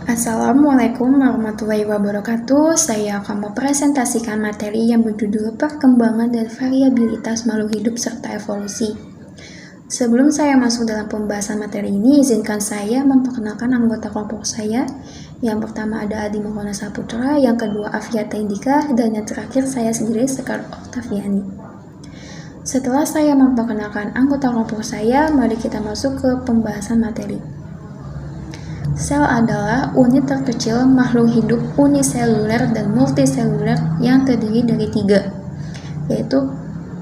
Assalamualaikum warahmatullahi wabarakatuh. Saya akan mempresentasikan materi yang berjudul Perkembangan dan Variabilitas Makhluk Hidup serta Evolusi. Sebelum saya masuk dalam pembahasan materi ini, izinkan saya memperkenalkan anggota kelompok saya. Yang pertama ada Adi Mohona Saputra, yang kedua Afiata Indika, dan yang terakhir saya sendiri Sekar Oktaviani. Setelah saya memperkenalkan anggota kelompok saya, mari kita masuk ke pembahasan materi. Sel adalah unit terkecil makhluk hidup uniseluler dan multiseluler yang terdiri dari 3, yaitu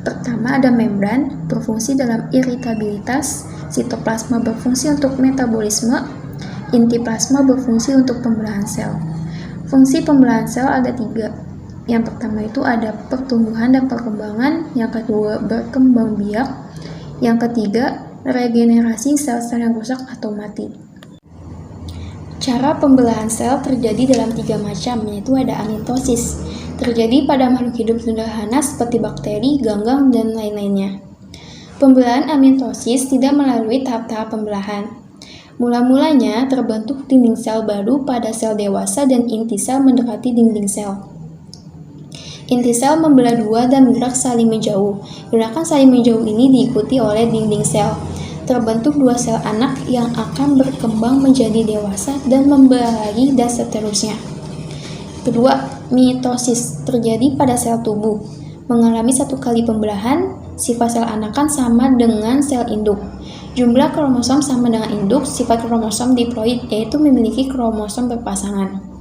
pertama ada membran, berfungsi dalam iritabilitas, sitoplasma berfungsi untuk metabolisme, inti plasma berfungsi untuk pembelahan sel. Fungsi pembelahan sel ada 3. Yang pertama itu ada pertumbuhan dan perkembangan, yang kedua berkembang biak, yang ketiga regenerasi sel-sel yang rusak atau mati. Cara pembelahan sel terjadi dalam 3 macam, yaitu ada amitosis, terjadi pada makhluk hidup sederhana seperti bakteri, ganggang, dan lain-lainnya. Pembelahan amitosis tidak melalui tahap-tahap pembelahan. Mula-mulanya terbentuk dinding sel baru pada sel dewasa dan inti sel mendekati dinding sel. Inti sel membelah 2 dan bergerak saling menjauh. Gerakan saling menjauh ini diikuti oleh dinding sel. Terbentuk 2 sel anak yang akan berkembang menjadi dewasa dan membelah lagi dan seterusnya. Kedua, mitosis terjadi pada sel tubuh. Mengalami 1 kali pembelahan, sifat sel anakan sama dengan sel induk. Jumlah kromosom sama dengan induk, sifat kromosom diploid yaitu memiliki kromosom berpasangan.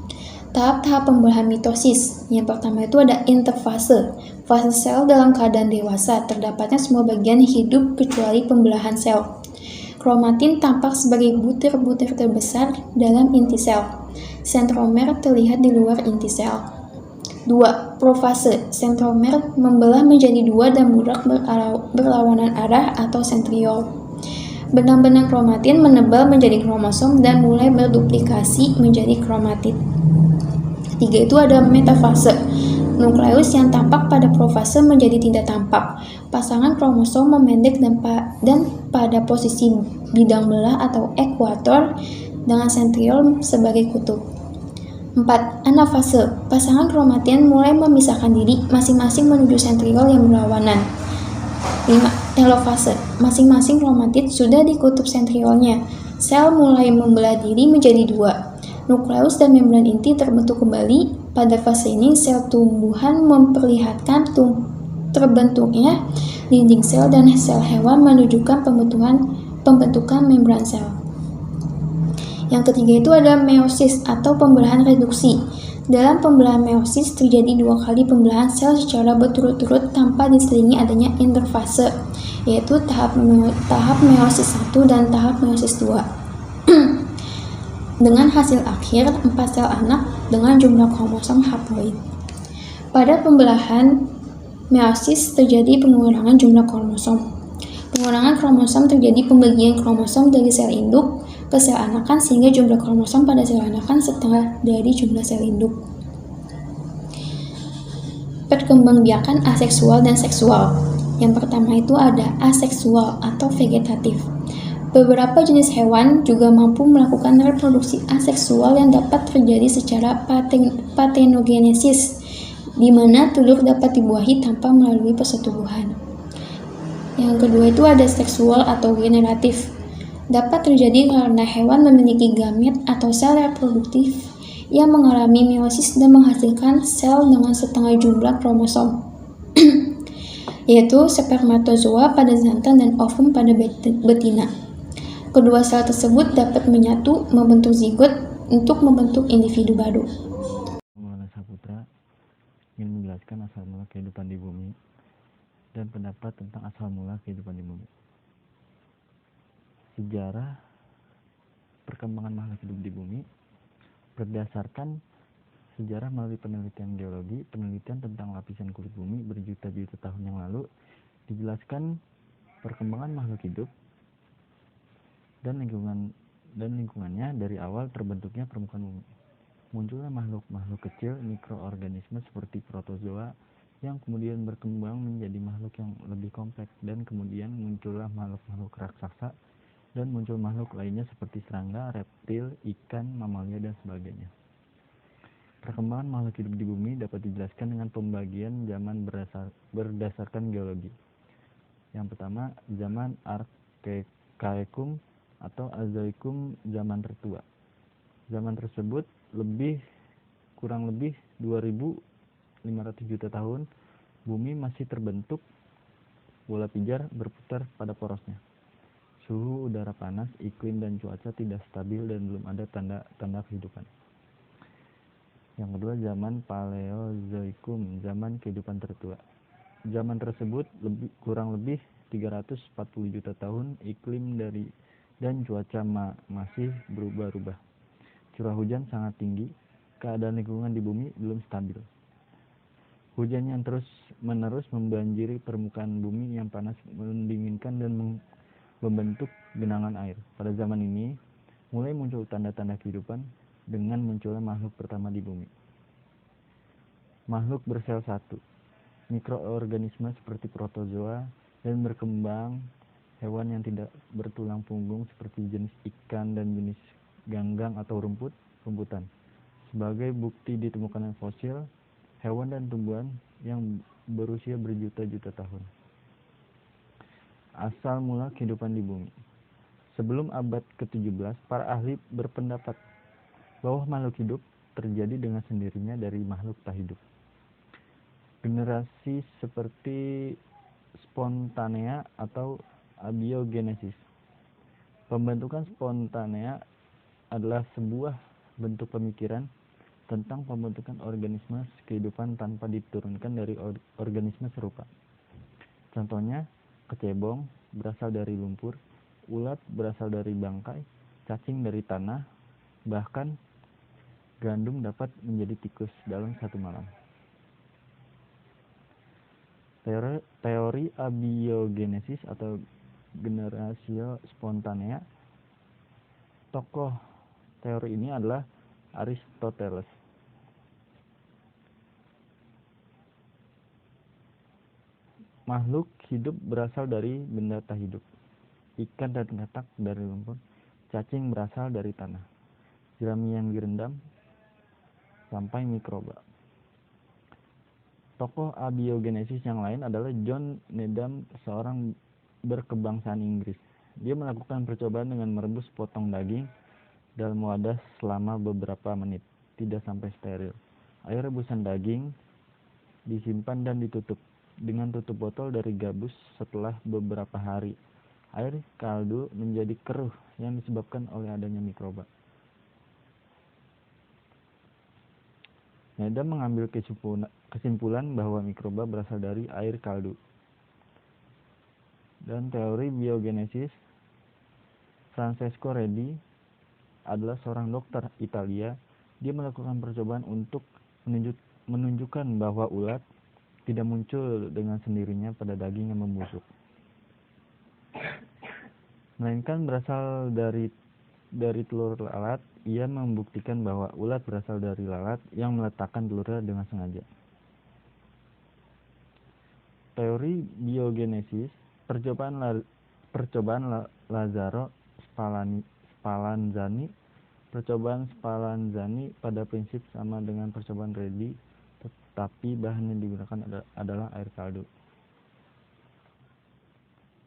Tahap-tahap pembelahan mitosis. Yang pertama itu ada interfase. Fase sel dalam keadaan dewasa, terdapatnya semua bagian hidup kecuali pembelahan sel. Kromatin tampak sebagai butir-butir terbesar dalam inti sel. Sentromer terlihat di luar inti sel. 2. Profase. Sentromer membelah menjadi 2 dan berlawanan arah atau sentriol. Benang-benang kromatin menebal menjadi kromosom dan mulai berduplikasi menjadi kromatid. 3 itu ada metafase. Nukleus yang tampak pada profase menjadi tidak tampak. Pasangan kromosom memendek dan pada posisi bidang belah atau ekuator dengan sentriol sebagai kutub. 4. Anafase. Pasangan kromatin mulai memisahkan diri masing-masing menuju sentriol yang berlawanan. 5. Telofase. Masing-masing kromatid sudah di kutub sentriolnya. Sel mulai membelah diri menjadi 2. Nukleus dan membran inti terbentuk kembali. Pada fase ini, sel tumbuhan memperlihatkan terbentuknya dinding sel dan sel hewan menunjukkan pembentukan membran sel. Yang ketiga itu ada meiosis atau pembelahan reduksi. Dalam pembelahan meiosis terjadi 2 kali pembelahan sel secara berturut-turut tanpa diselingi adanya interfase, yaitu tahap meiosis 1 dan tahap meiosis 2. Dengan hasil akhir 4 sel anak dengan jumlah kromosom haploid. Pada pembelahan meiosis terjadi pengurangan jumlah kromosom. Pengurangan kromosom terjadi pembagian kromosom dari sel induk ke sel anakan sehingga jumlah kromosom pada sel anakan setengah dari jumlah sel induk. Perkembangbiakan aseksual dan seksual. Yang pertama itu ada aseksual atau vegetatif. Beberapa jenis hewan juga mampu melakukan reproduksi aseksual yang dapat terjadi secara partenogenesis, di mana telur dapat dibuahi tanpa melalui persetubuhan. Yang kedua itu ada seksual atau generatif. Dapat terjadi karena hewan memiliki gamet atau sel reproduktif yang mengalami meiosis dan menghasilkan sel dengan setengah jumlah kromosom, yaitu spermatozoa pada jantan dan ovum pada betina. Kedua sel tersebut dapat menyatu membentuk zigot untuk membentuk individu baru. Mohona Saputra ingin menjelaskan asal mula kehidupan di bumi dan pendapat tentang asal mula kehidupan di bumi. Sejarah perkembangan makhluk hidup di bumi berdasarkan sejarah melalui penelitian geologi, penelitian tentang lapisan kulit bumi berjuta-juta tahun yang lalu, dijelaskan perkembangan makhluk hidup dan lingkungannya dari awal terbentuknya permukaan bumi. Munculnya makhluk-makhluk kecil, mikroorganisme seperti protozoa yang kemudian berkembang menjadi makhluk yang lebih kompleks, dan kemudian muncullah makhluk-makhluk raksasa dan muncul makhluk lainnya seperti serangga, reptil, ikan, mamalia, dan sebagainya. Perkembangan makhluk hidup di bumi dapat dijelaskan dengan pembagian zaman berdasarkan geologi. Yang pertama, zaman Archaikum atau Azoikum, zaman tertua. Zaman tersebut kurang lebih 2.500 juta tahun, bumi masih terbentuk bola pijar berputar pada porosnya. Suhu udara panas, iklim dan cuaca tidak stabil dan belum ada tanda-tanda kehidupan. Yang kedua, zaman Paleozoikum, zaman kehidupan tertua. Zaman tersebut kurang lebih 340 juta tahun, iklim dan cuaca masih berubah-ubah. Curah hujan sangat tinggi, keadaan lingkungan di bumi belum stabil. Hujan yang terus-menerus membanjiri permukaan bumi yang panas, mendinginkan dan membentuk genangan air. Pada zaman ini, mulai muncul tanda-tanda kehidupan dengan munculnya makhluk pertama di bumi. Makhluk bersel satu, mikroorganisme seperti protozoa, dan berkembang hewan yang tidak bertulang punggung seperti jenis ikan dan jenis ganggang atau rumputan. Sebagai bukti ditemukannya fosil, hewan dan tumbuhan yang berusia berjuta-juta tahun. Asal mula kehidupan di bumi. Sebelum abad ke-17, para ahli berpendapat bahwa makhluk hidup terjadi dengan sendirinya dari makhluk tak hidup. Generasi seperti spontanea atau abiogenesis. Pembentukan spontanea adalah sebuah bentuk pemikiran tentang pembentukan organisme kehidupan tanpa diturunkan dari organisme serupa. Contohnya, kecebong berasal dari lumpur, ulat berasal dari bangkai, cacing dari tanah, bahkan gandum dapat menjadi tikus dalam satu malam. Teori abiogenesis atau generatio spontanea. Tokoh teori ini adalah Aristoteles. Makhluk hidup berasal dari benda tak hidup. Ikan dan katak dari lumpur, cacing berasal dari tanah, jerami yang direndam, sampai mikroba. Tokoh abiogenesis yang lain adalah John Needham, seorang berkebangsaan Inggris. Dia melakukan percobaan dengan merebus potong daging dalam wadah selama beberapa menit, tidak sampai steril. Air rebusan daging disimpan dan ditutup dengan tutup botol dari gabus. Setelah beberapa hari, air kaldu menjadi keruh yang disebabkan oleh adanya mikroba. Needham mengambil kesimpulan bahwa mikroba berasal dari air kaldu. Dan teori biogenesis, Francesco Redi adalah seorang dokter Italia. Dia melakukan percobaan untuk menunjukkan bahwa ulat tidak muncul dengan sendirinya pada daging yang membusuk, melainkan berasal dari telur lalat. Ia membuktikan bahwa ulat berasal dari lalat yang meletakkan telurnya dengan sengaja. Teori biogenesis, percobaan Lazzaro Spallanzani. Percobaan Spallanzani pada prinsip sama dengan percobaan Redi, tetapi bahan yang digunakan adalah air kaldu.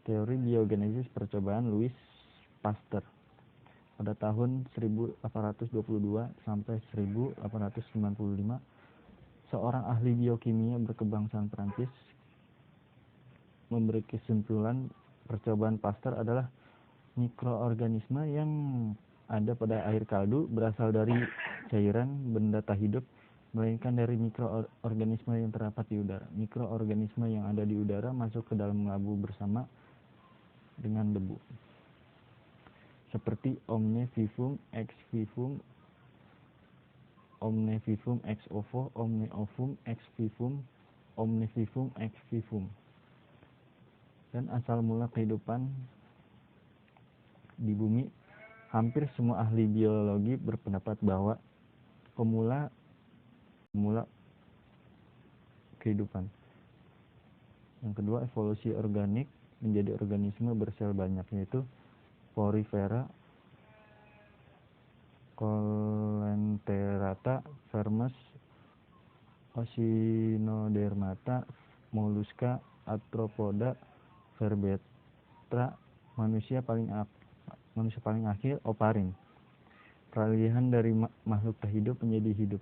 Teori biogenesis percobaan Louis Pasteur. Pada tahun 1822 sampai 1895, seorang ahli biokimia berkebangsaan Prancis memberi kesimpulan percobaan Pasteur adalah mikroorganisme yang ada pada air kaldu berasal dari cairan benda tak hidup, melainkan dari mikroorganisme yang terdapat di udara. Mikroorganisme yang ada di udara masuk ke dalam labu bersama dengan debu, seperti omne vivum ex vivum, omne vivum ex ovo, omne ovum ex vivum, omne vivum ex vivum. Dan asal mula kehidupan di bumi, hampir semua ahli biologi berpendapat bahwa pemula kehidupan. Yang kedua, evolusi organik menjadi organisme bersel banyak, yaitu Porifera, Coelenterata, Vermes, Ocynodermata, Mollusca, Arthropoda, Vertebrata, manusia paling akhir, Oparin. Peralihan dari makhluk tak hidup menjadi hidup.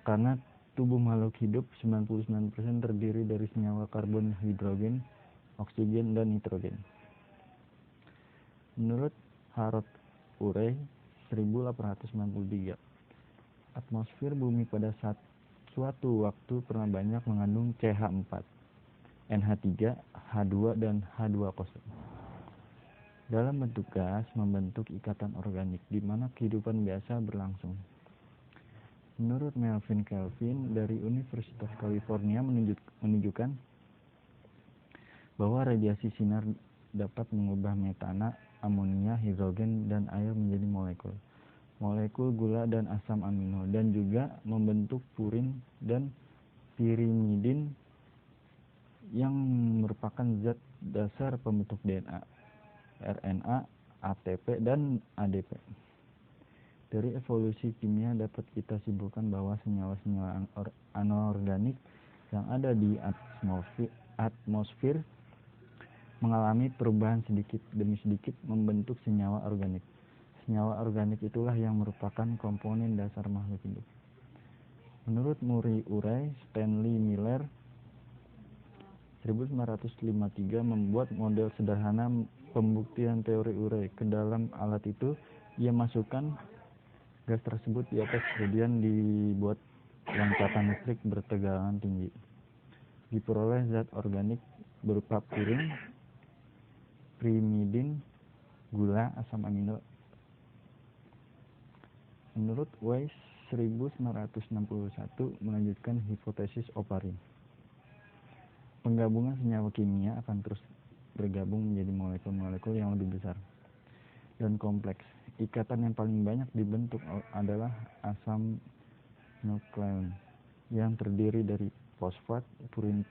Karena tubuh makhluk hidup 99% terdiri dari senyawa karbon, hidrogen, oksigen, dan nitrogen. Menurut Harold Urey 1893, atmosfer bumi pada suatu waktu pernah banyak mengandung CH4, NH3, H2, dan H2O. Dalam bentuk gas membentuk ikatan organik di mana kehidupan biasa berlangsung. Menurut Melvin Kelvin dari Universitas California menunjukkan bahwa radiasi sinar dapat mengubah metana, amonia, hidrogen, dan air menjadi molekul gula dan asam amino, dan juga membentuk purin dan pirimidin yang merupakan zat dasar pembentuk DNA, RNA, ATP, dan ADP. Dari evolusi kimia dapat kita simpulkan bahwa senyawa-senyawa anorganik yang ada di atmosfer mengalami perubahan sedikit demi sedikit membentuk senyawa organik. Senyawa organik itulah yang merupakan komponen dasar makhluk hidup. Menurut Urey, Stanley Miller 1953 membuat model sederhana pembuktian teori Urey. Ke dalam alat itu, ia masukkan gas tersebut di atas, kemudian dibuat loncatan listrik bertegangan tinggi. Diperoleh zat organik berupa purin, pirimidin, gula, asam amino. Menurut Weiss 1961 melanjutkan hipotesis Oparin. Penggabungan senyawa kimia akan terus bergabung menjadi molekul-molekul yang lebih besar dan kompleks. Ikatan yang paling banyak dibentuk adalah asam nukleon yang terdiri dari fosfat, purin,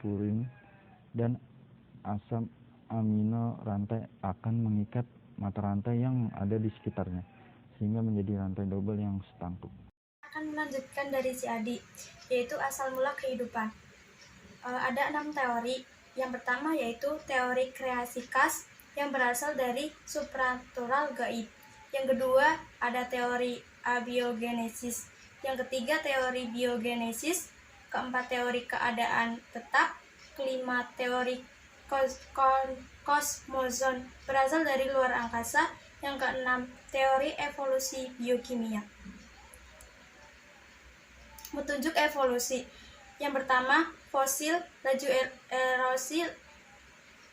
dan asam amino. Rantai akan mengikat mata rantai yang ada di sekitarnya, sehingga menjadi rantai double yang setangkup. Akan melanjutkan dari si Adi, yaitu asal mula kehidupan. Ada 6 teori. Yang pertama yaitu teori kreasi khas yang berasal dari supranatural gaib. Yang kedua ada teori abiogenesis. Yang ketiga teori biogenesis. Keempat teori keadaan tetap. Kelima teori kosmoson berasal dari luar angkasa. Yang keenam teori evolusi biokimia. Petunjuk evolusi. Yang pertama, fosil, laju erosi,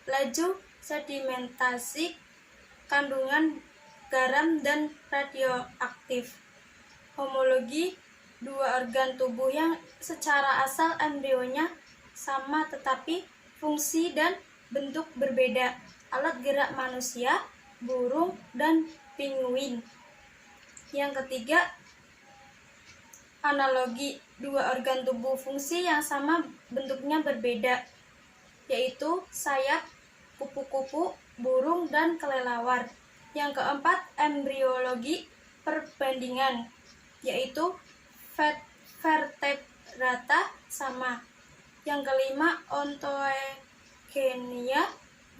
laju sedimentasi, kandungan garam dan radioaktif. Homologi, dua organ tubuh yang secara asal embrionya sama tetapi fungsi dan bentuk berbeda. Alat gerak manusia, burung, dan penguin. Yang ketiga, analogi, dua organ tubuh fungsi yang sama bentuknya berbeda, yaitu sayap, kupu-kupu, burung, dan kelelawar. Yang keempat, embriologi, perbandingan, yaitu vertebrata sama. Yang kelima, ontogenia,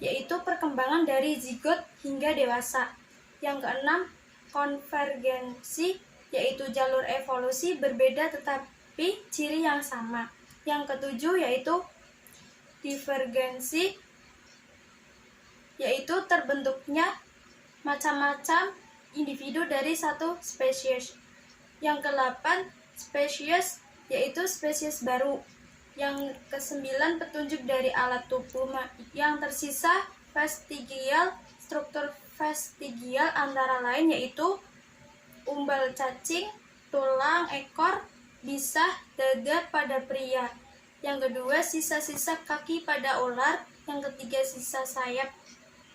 yaitu perkembangan dari zigot hingga dewasa. Yang keenam, konvergensi, yaitu jalur evolusi berbeda tetapi ciri yang sama. Yang ketujuh yaitu divergensi, yaitu terbentuknya macam-macam individu dari satu spesies. Yang kedelapan, spesies, yaitu spesies baru. Yang kesembilan, petunjuk dari alat tubuh yang tersisa vestigial. Struktur vestigial antara lain yaitu umbal cacing, tulang ekor, bisah, dada pada pria. Yang kedua, sisa-sisa kaki pada ular. Yang ketiga, sisa sayap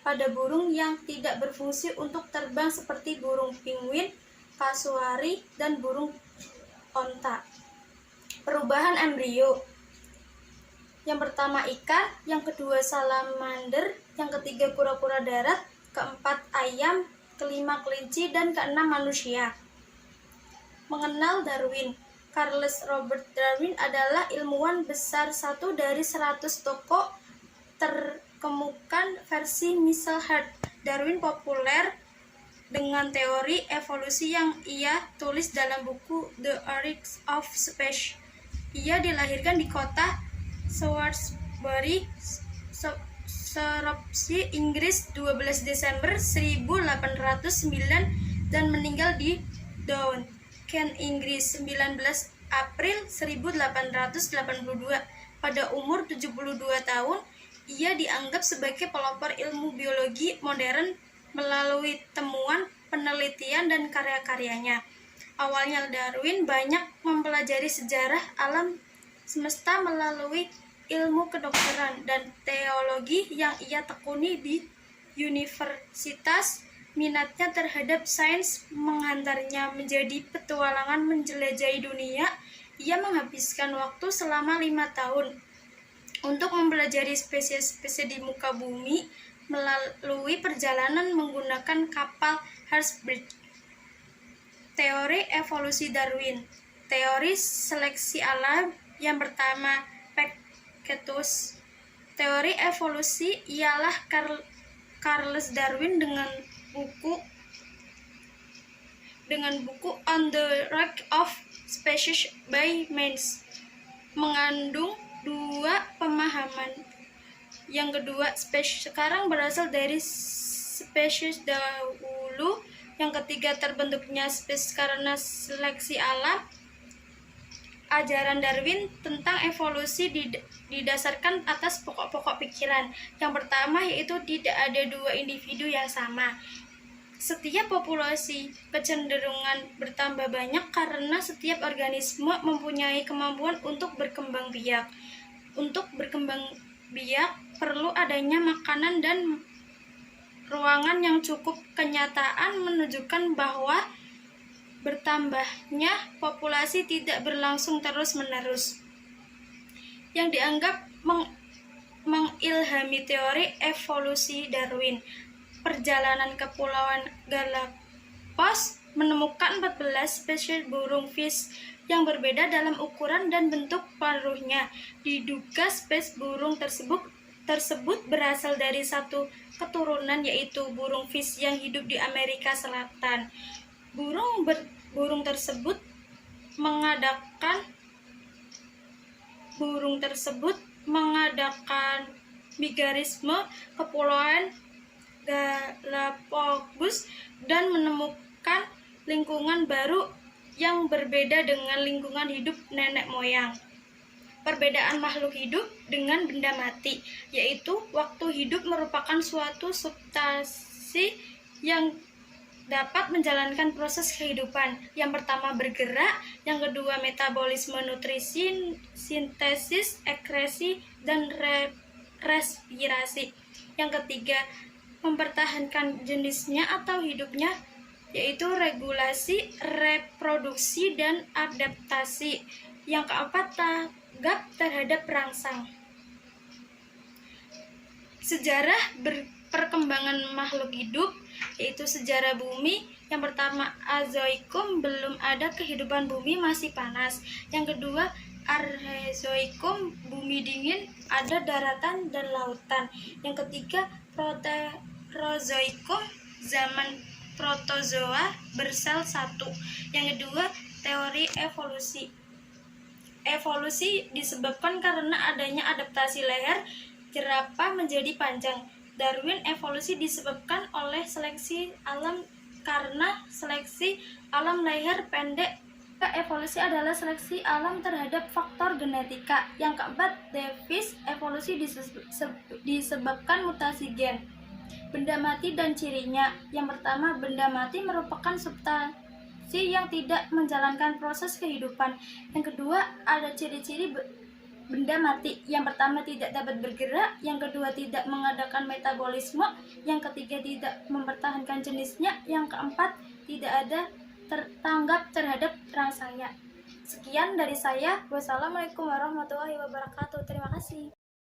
pada burung yang tidak berfungsi untuk terbang seperti burung penguin, kasuari, dan burung onta. Perubahan embrio. Yang pertama ikan, yang kedua salamander, yang ketiga kura-kura darat, keempat ayam, kelima kelinci, dan keenam manusia. Mengenal Darwin. Charles Robert Darwin adalah ilmuwan besar, satu dari 100 tokoh terkemuka versi Michael Hart. Darwin populer dengan teori evolusi yang ia tulis dalam buku The Origins of Species. Ia dilahirkan di kota Salisbury, Shropshire, Inggris 12 Desember 1809 dan meninggal di Down, Kent, Inggris 19 April 1882. Pada umur 72 tahun, ia dianggap sebagai pelopor ilmu biologi modern melalui temuan, penelitian, dan karya-karyanya. Awalnya Darwin banyak mempelajari sejarah alam semesta melalui ilmu kedokteran dan teologi yang ia tekuni di universitas. Minatnya terhadap sains menghantarnya menjadi petualangan menjelajahi dunia. Ia menghabiskan waktu selama 5 tahun untuk mempelajari spesies-spesies di muka bumi melalui perjalanan menggunakan kapal Hertzsprung. Teori evolusi Darwin. Teori seleksi alam yang pertama, Pectus. Teori evolusi ialah Charles Darwin dengan buku On the Origins of Species by Man mengandung dua pemahaman. Yang kedua, spesies sekarang berasal dari spesies dahulu. Yang ketiga, terbentuknya spesies karena seleksi alam. Ajaran Darwin tentang evolusi didasarkan atas pokok-pokok pikiran. Yang pertama yaitu tidak ada dua individu yang sama. Setiap populasi kecenderungan bertambah banyak karena setiap organisme mempunyai kemampuan untuk berkembang biak. Untuk berkembang biak perlu adanya makanan dan ruangan yang cukup. Kenyataan menunjukkan bahwa bertambahnya populasi tidak berlangsung terus-menerus. Yang dianggap mengilhami teori evolusi Darwin. Perjalanan Kepulauan Galapagos menemukan 14 spesies burung fish yang berbeda dalam ukuran dan bentuk paruhnya. Diduga spesies burung tersebut berasal dari satu keturunan, yaitu burung fish yang hidup di Amerika Selatan. Burung tersebut mengadakan migrasi Kepulauan Galapagos dan menemukan lingkungan baru yang berbeda dengan lingkungan hidup nenek moyang. Perbedaan makhluk hidup dengan benda mati, yaitu waktu hidup merupakan suatu substansi yang dapat menjalankan proses kehidupan. Yang pertama bergerak, yang kedua metabolisme, nutrisi, sintesis, ekskresi, dan respirasi. Yang ketiga mempertahankan jenisnya atau hidupnya, yaitu regulasi, reproduksi, dan adaptasi. Yang keempat tanggap terhadap perangsang. Sejarah perkembangan makhluk hidup, yaitu sejarah bumi. Yang pertama, Azoikum, belum ada kehidupan, bumi masih panas. Yang kedua, Archeozoikum, bumi dingin, ada daratan dan lautan. Yang ketiga, Proterozoikum, zaman protozoa bersel satu. Yang kedua, teori evolusi. Evolusi disebabkan karena adanya adaptasi leher jerapah menjadi panjang. Darwin. Evolusi disebabkan oleh seleksi alam karena seleksi alam leher pendek. Evolusi adalah seleksi alam terhadap faktor genetika. Yang keempat, Davis. Evolusi disebabkan mutasi gen. Benda mati dan cirinya. Yang pertama, benda mati merupakan substansi yang tidak menjalankan proses kehidupan. Yang kedua, ada ciri-ciri benda mati. Yang pertama, tidak dapat bergerak. Yang kedua, tidak mengadakan metabolisme. Yang ketiga, tidak mempertahankan jenisnya. Yang keempat, tidak ada tanggap terhadap rangsangnya. Sekian dari saya. Wassalamualaikum warahmatullahi wabarakatuh. Terima kasih.